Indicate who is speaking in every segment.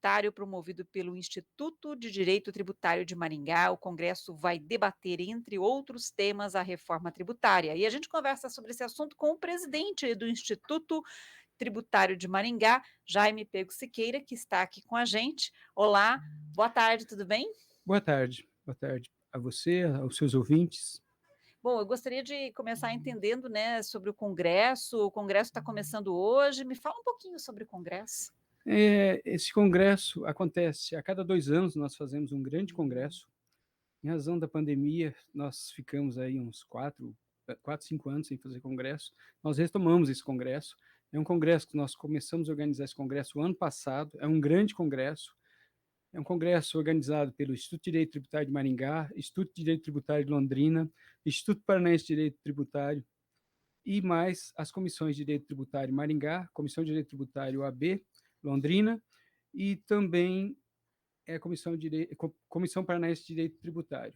Speaker 1: tributário promovido pelo Instituto de Direito Tributário de Maringá. O congresso vai debater, entre outros temas, a reforma tributária. E a gente conversa sobre esse assunto com o presidente do Instituto Tributário de Maringá, Jaime Pego Siqueira, que está aqui com a gente. Olá, boa tarde, tudo bem?
Speaker 2: Boa tarde a você, aos seus ouvintes.
Speaker 1: Bom, eu gostaria de começar entendendo, né, sobre o congresso. O congresso está começando hoje. Me fala um pouquinho sobre o congresso.
Speaker 2: Esse congresso acontece a cada 2 anos, nós fazemos um grande
Speaker 1: Hum.
Speaker 2: congresso. Em razão da pandemia, nós ficamos aí uns 5 anos sem fazer congresso. Nós retomamos esse congresso. É um congresso que nós começamos a organizar esse congresso o ano passado, é um grande congresso. É um congresso organizado pelo Instituto de Direito Tributário de Maringá, Instituto de Direito Tributário de Londrina, Instituto Paranaense de Direito Tributário e mais as comissões de Direito Tributário Maringá, Comissão de Direito Tributário AB, Londrina, e também a Comissão Paranaense de Direito Tributário.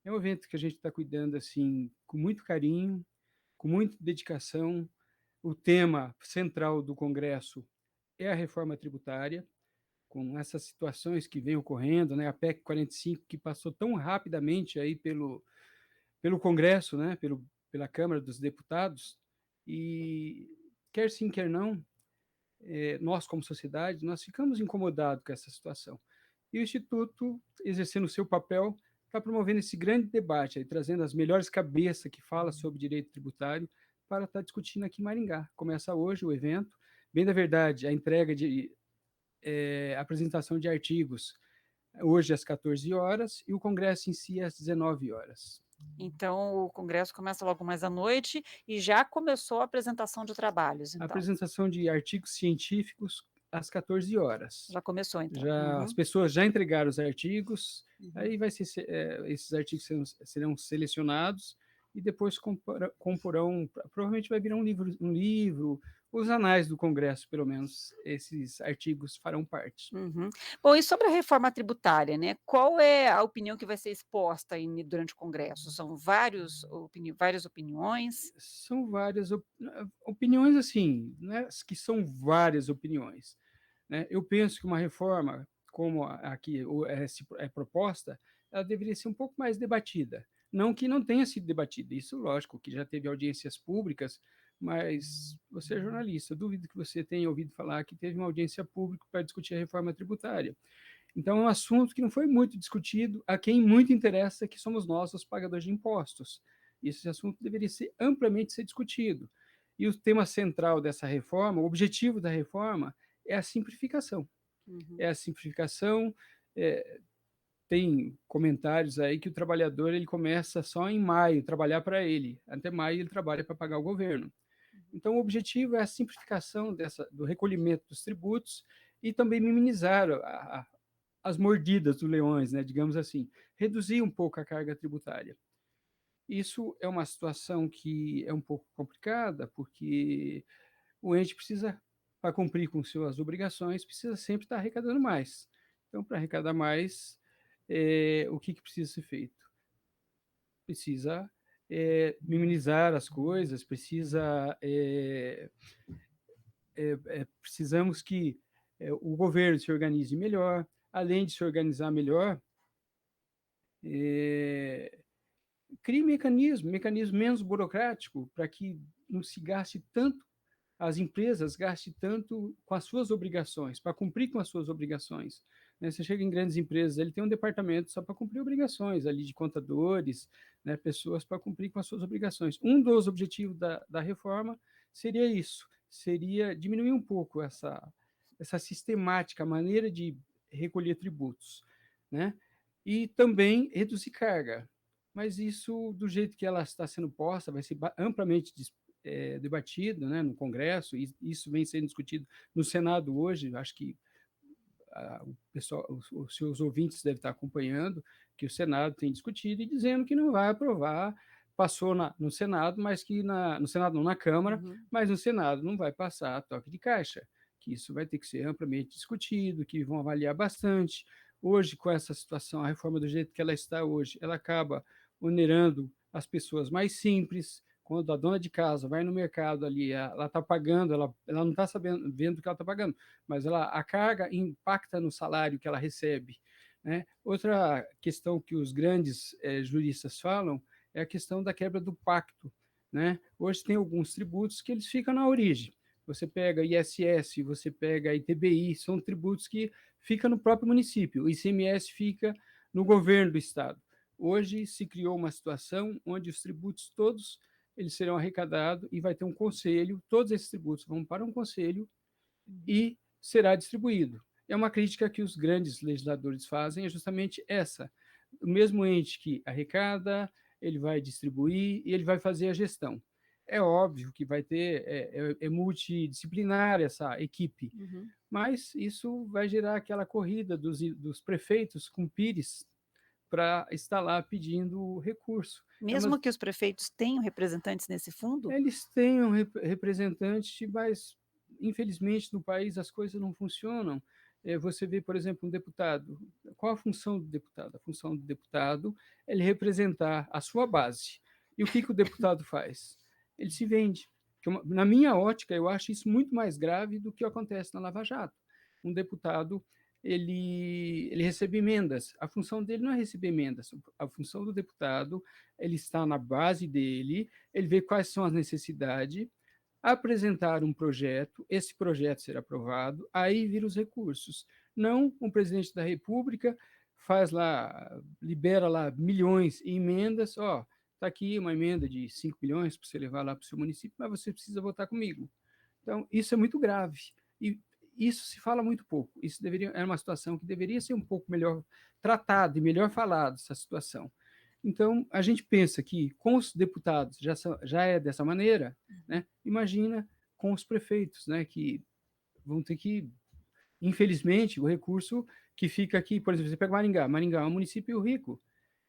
Speaker 2: É um evento que a gente está cuidando assim com muito carinho, com muita dedicação. O tema central do Congresso é a reforma tributária, com essas situações que vêm ocorrendo, né? A PEC 45, que passou tão rapidamente aí pelo Congresso, né? Pela Câmara dos Deputados, e quer sim, quer não, nós como sociedade, nós ficamos incomodados com essa situação. E o Instituto, exercendo o seu papel, está promovendo esse grande debate, aí, trazendo as melhores cabeças que falam sobre direito tributário para estar discutindo aqui em Maringá. Começa hoje o evento, bem da verdade, a entrega de apresentação de artigos hoje às 14 horas e o congresso em si às 19 horas.
Speaker 1: Então, o congresso começa logo mais à noite e já começou a apresentação de trabalhos,
Speaker 2: A
Speaker 1: então.
Speaker 2: apresentação de artigos científicos às 14 horas.
Speaker 1: Já começou, então.
Speaker 2: Já as
Speaker 1: Uhum,
Speaker 2: pessoas já entregaram os artigos,
Speaker 1: uhum.
Speaker 2: aí esses artigos serão selecionados e depois comporão, provavelmente vai virar um livro, os anais do Congresso, pelo menos, esses artigos farão parte.
Speaker 1: Uhum. Bom, e sobre a reforma tributária, né, qual é a opinião que vai ser exposta aí durante o congresso? São várias opiniões?
Speaker 2: São várias opiniões, assim, né, que são várias opiniões, né? Eu penso que uma reforma como a que é proposta, ela deveria ser um pouco mais debatida. Não que não tenha sido debatida, isso lógico, que já teve audiências públicas, mas você é jornalista, duvido que você tenha ouvido falar que teve uma audiência pública para discutir a reforma tributária. Então é um assunto que não foi muito discutido, a quem muito interessa, que somos nós, os pagadores de impostos. Esse assunto deveria ser amplamente ser discutido. E o tema central dessa reforma, o objetivo da reforma, é a simplificação.
Speaker 1: Uhum.
Speaker 2: É a simplificação. é, Tem comentários aí que o trabalhador ele começa só em maio trabalhar para ele, até maio ele trabalha para pagar o governo. Então o objetivo é a simplificação do recolhimento dos tributos e também minimizar as mordidas dos leões, né, digamos assim, reduzir um pouco a carga tributária. Isso é uma situação que é um pouco complicada, porque o ente precisa, para cumprir com suas obrigações, precisa sempre estar arrecadando mais. Então, para arrecadar mais, o que precisa ser feito? Precisa minimizar as coisas, precisamos que o governo se organize melhor, além de se organizar melhor, é, crie mecanismo menos burocrático para que não se gaste tanto, as empresas gastem tanto com as suas obrigações, para cumprir com as suas obrigações. Né? Você chega em grandes empresas, ele tem um departamento só para cumprir obrigações, ali de contadores, né? Pessoas para cumprir com as suas obrigações. Um dos objetivos da reforma seria isso, seria diminuir um pouco essa sistemática maneira de recolher tributos, né? E também reduzir carga. Mas isso, do jeito que ela está sendo posta, vai ser amplamente debatido, né, no Congresso, e isso vem sendo discutido no Senado hoje. Acho que o pessoal, os seus ouvintes devem estar acompanhando, que o Senado tem discutido e dizendo que não vai aprovar. Passou no Senado, mas que no Senado não, na Câmara,
Speaker 1: Uhum.
Speaker 2: mas no Senado não vai passar toque de caixa, que isso vai ter que ser amplamente discutido, que vão avaliar bastante. Hoje, com essa situação, a reforma do jeito que ela está hoje, ela acaba onerando as pessoas mais simples, quando a dona de casa vai no mercado ali, ela está pagando, ela não está sabendo, vendo o que ela está pagando, mas a carga impacta no salário que ela recebe, né? Outra questão que os grandes juristas falam é a questão da quebra do pacto, né? Hoje tem alguns tributos que eles ficam na origem. Você pega ISS, você pega ITBI, são tributos que ficam no próprio município. O ICMS fica no governo do estado. Hoje se criou uma situação onde os tributos todos eles serão arrecadados e vai ter um conselho, todos esses tributos vão para um conselho
Speaker 1: Uhum.
Speaker 2: e será distribuído. É uma crítica que os grandes legisladores fazem, é justamente essa. O mesmo ente que arrecada, ele vai distribuir e ele vai fazer a gestão. É óbvio que vai ter, é multidisciplinar essa equipe,
Speaker 1: Uhum.
Speaker 2: mas isso vai gerar aquela corrida dos prefeitos com pires para estar lá pedindo recurso. É uma,
Speaker 1: Mesmo que os prefeitos tenham representantes nesse fundo?
Speaker 2: eles têm um representante, mas infelizmente no país as coisas não funcionam. Você vê, por exemplo, um deputado. Qual a função do deputado? A função do deputado é ele representar a sua base. E o que o deputado faz? Ele se vende. Na minha ótica, eu acho isso muito mais grave do que acontece na Lava Jato. Um deputado ele recebe emendas. A função dele não é receber emendas. A função do deputado ele está na base dele, ele vê quais são as necessidades, apresentar um projeto, esse projeto ser aprovado, aí vira os recursos. Não um presidente da República faz lá, libera lá milhões em emendas, ó, está aqui uma emenda de 5 milhões para você levar lá para o seu município, mas você precisa votar comigo. Então, isso é muito grave. E isso se fala muito pouco. Isso é uma situação que deveria ser um pouco melhor tratada e melhor falada, essa situação. Então, a gente pensa que com os deputados já é dessa maneira, né? Imagina com os prefeitos, né? Que vão ter que, infelizmente, o recurso que fica aqui, por exemplo, você pega Maringá, Maringá é um município rico,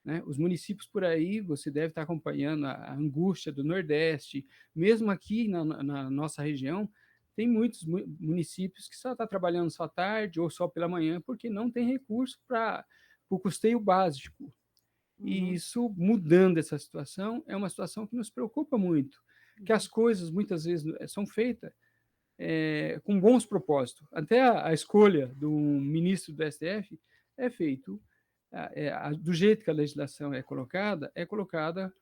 Speaker 2: né? Os municípios por aí, você deve estar acompanhando a angústia do Nordeste, mesmo aqui na nossa região, tem muitos municípios que só estão trabalhando só tarde ou só pela manhã, porque não tem recurso para o custeio básico. E
Speaker 1: Uhum.
Speaker 2: isso, mudando essa situação, é uma situação que nos preocupa muito, que as
Speaker 1: Uhum.
Speaker 2: coisas muitas vezes são feitas com bons propósitos. Até a escolha do ministro do STF é feito do jeito que a legislação é colocada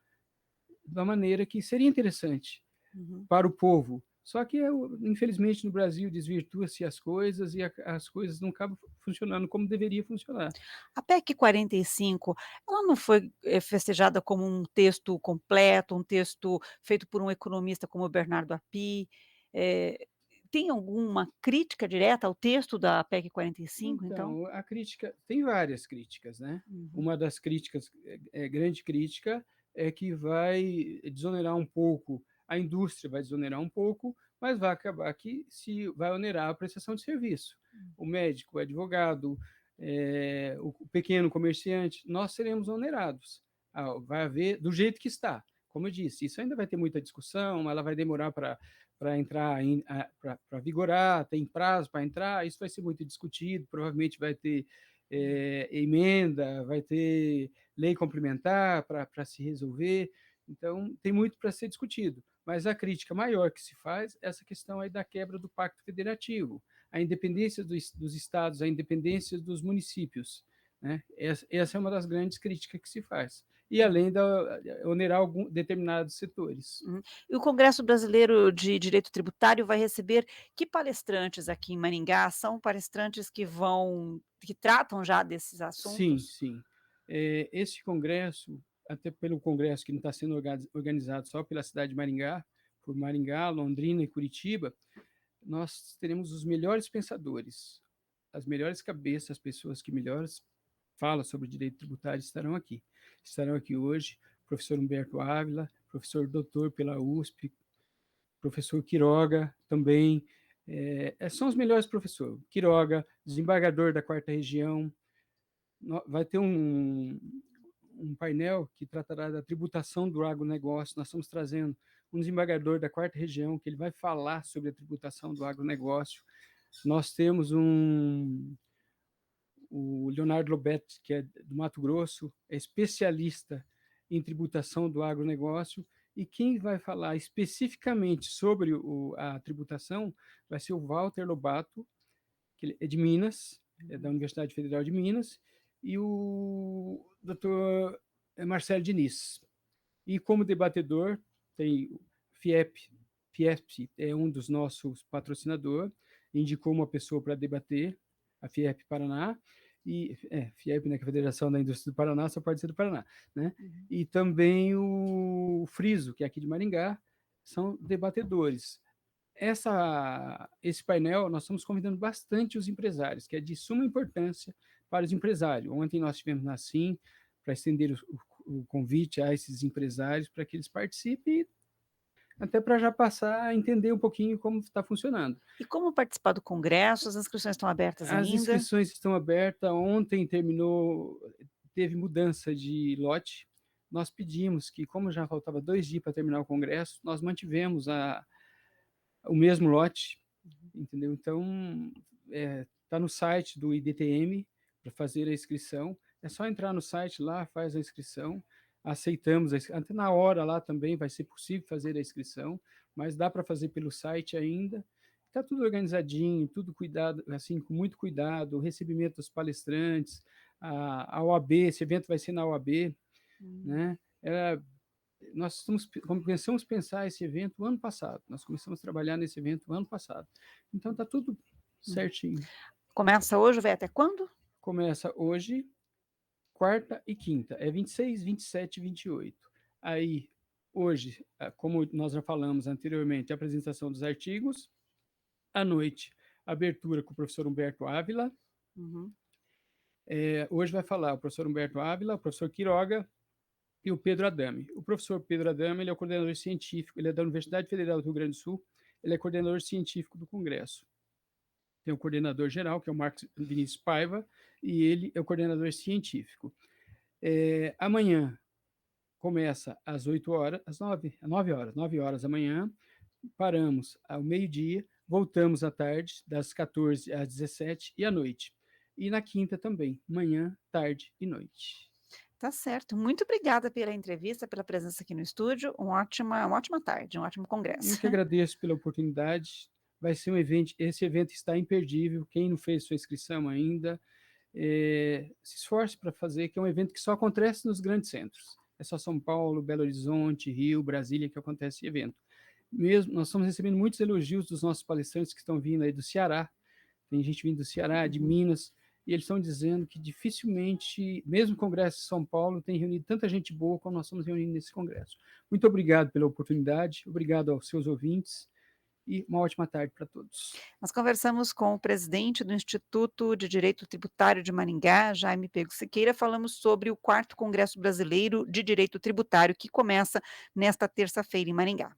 Speaker 2: da maneira que seria interessante
Speaker 1: Uhum.
Speaker 2: para o povo. Só que, infelizmente, no Brasil desvirtua-se as coisas e as coisas não acabam funcionando como deveria funcionar.
Speaker 1: A PEC 45, ela não foi, festejada como um texto completo, um texto feito por um economista como o Bernardo Api. Eh, Tem alguma crítica direta ao texto da PEC 45, então?
Speaker 2: Então, a crítica tem várias críticas, né.
Speaker 1: Uhum.
Speaker 2: Uma das críticas, grande crítica, é que vai desonerar um pouco a indústria, vai desonerar um pouco, mas vai acabar que se vai onerar a prestação de serviço. O médico, o advogado, o pequeno comerciante, nós seremos onerados. Vai haver do jeito que está. Como eu disse, isso ainda vai ter muita discussão, ela vai demorar para entrar para vigorar, tem prazo para entrar, isso vai ser muito discutido, provavelmente vai ter emenda, vai ter lei complementar para se resolver, então tem muito para ser discutido. Mas a crítica maior que se faz é essa questão aí da quebra do pacto federativo, a independência dos estados, a independência dos municípios. Né? Essa é uma das grandes críticas que se faz. E além da onerar determinados setores.
Speaker 1: Uhum. E o Congresso Brasileiro de Direito Tributário vai receber que palestrantes aqui em Maringá? São palestrantes que tratam já desses
Speaker 2: Sim,
Speaker 1: assuntos?
Speaker 2: sim. Esse congresso, até pelo congresso que não está sendo organizado só pela cidade de Maringá, por Maringá, Londrina e Curitiba, nós teremos os melhores pensadores, as melhores cabeças, as pessoas que melhores falam sobre direito tributário estarão aqui. Estarão aqui hoje professor Humberto Ávila, professor doutor pela USP, professor Quiroga também, são os melhores professores. Quiroga, desembargador da quarta região, vai ter um painel que tratará da tributação do agronegócio. Nós estamos trazendo um desembargador da quarta região, que ele vai falar sobre a tributação do agronegócio. Nós temos o Leonardo Lobet, que é do Mato Grosso, é especialista em tributação do agronegócio, E quem vai falar especificamente sobre a tributação vai ser o Walter Lobato, que ele é de Minas, é da
Speaker 1: Uhum.
Speaker 2: Universidade Federal de Minas, e o doutor Marcelo Diniz. E como debatedor, tem o FIEP. FIEP é um dos nossos patrocinadores, indicou uma pessoa para debater, a FIEP Paraná, e FIEP, né, que é a Federação da Indústria do Paraná, só pode ser do Paraná, né?
Speaker 1: Uhum.
Speaker 2: E também o Friso, que é aqui de Maringá, são debatedores. Esse painel, nós estamos convidando bastante os empresários, que é de suma importância para os empresários. Ontem nós tivemos na Sim para estender o convite a esses empresários para que eles participem, até para já passar a entender um pouquinho como está funcionando.
Speaker 1: E como participar do congresso? As inscrições estão abertas
Speaker 2: As
Speaker 1: ainda?
Speaker 2: inscrições estão abertas, ontem terminou, teve mudança de lote. Nós pedimos que, como já faltava 2 dias para terminar o congresso, nós mantivemos o mesmo lote,
Speaker 1: Uhum.
Speaker 2: entendeu? Então, tá no site do IDTM para fazer a inscrição. É só entrar no site lá, faz a inscrição. Aceitamos, até na hora lá também vai ser possível fazer a inscrição, mas dá para fazer pelo site ainda. Está tudo organizadinho, tudo cuidado, assim, com muito cuidado, o recebimento dos palestrantes, a OAB, esse evento vai ser na OAB,
Speaker 1: Hum.
Speaker 2: né? Nós começamos a pensar esse evento ano passado, nós começamos a trabalhar nesse evento ano passado. Então está tudo
Speaker 1: Uhum.
Speaker 2: certinho.
Speaker 1: Começa hoje, vai até quando?
Speaker 2: Começa hoje, quarta e quinta, é 26, 27 e 28. Aí, hoje, como nós já falamos anteriormente, a apresentação dos artigos, à noite, abertura com o professor Humberto Ávila.
Speaker 1: Uhum.
Speaker 2: Hoje vai falar o professor Humberto Ávila, o professor Quiroga e o Pedro Adame. O professor Pedro Adame, ele é o coordenador científico, ele é da Universidade Federal do Rio Grande do Sul, ele é coordenador científico do Congresso. Tem o coordenador geral, que é o Marcos Vinícius Paiva, e ele é o coordenador científico. Amanhã começa às 8 horas, às 9 horas, 9 horas da manhã, paramos ao meio-dia, voltamos à tarde, das 14 às 17 e à noite. E na quinta também, manhã, tarde e noite.
Speaker 1: Tá certo. Muito obrigada pela entrevista, pela presença aqui no estúdio. Uma ótima tarde, um ótimo
Speaker 2: Eu
Speaker 1: congresso.
Speaker 2: que agradeço pela oportunidade. Vai ser um evento, esse evento está imperdível. Quem não fez sua inscrição ainda, se esforce para fazer, que é um evento que só acontece nos grandes centros. É só São Paulo, Belo Horizonte, Rio, Brasília que acontece esse evento. Mesmo, nós estamos recebendo muitos elogios dos nossos palestrantes que estão vindo aí do Ceará. Tem gente vindo do Ceará, de
Speaker 1: Uhum.
Speaker 2: Minas, e eles estão dizendo que dificilmente, mesmo o Congresso de São Paulo, tem reunido tanta gente boa como nós estamos reunindo nesse Congresso. Muito obrigado pela oportunidade, obrigado aos seus ouvintes e uma ótima tarde para todos.
Speaker 1: Nós conversamos com o presidente do Instituto de Direito Tributário de Maringá, Jaime Pego Siqueira, falamos sobre o 4º Congresso Brasileiro de Direito Tributário, que começa nesta terça-feira em Maringá.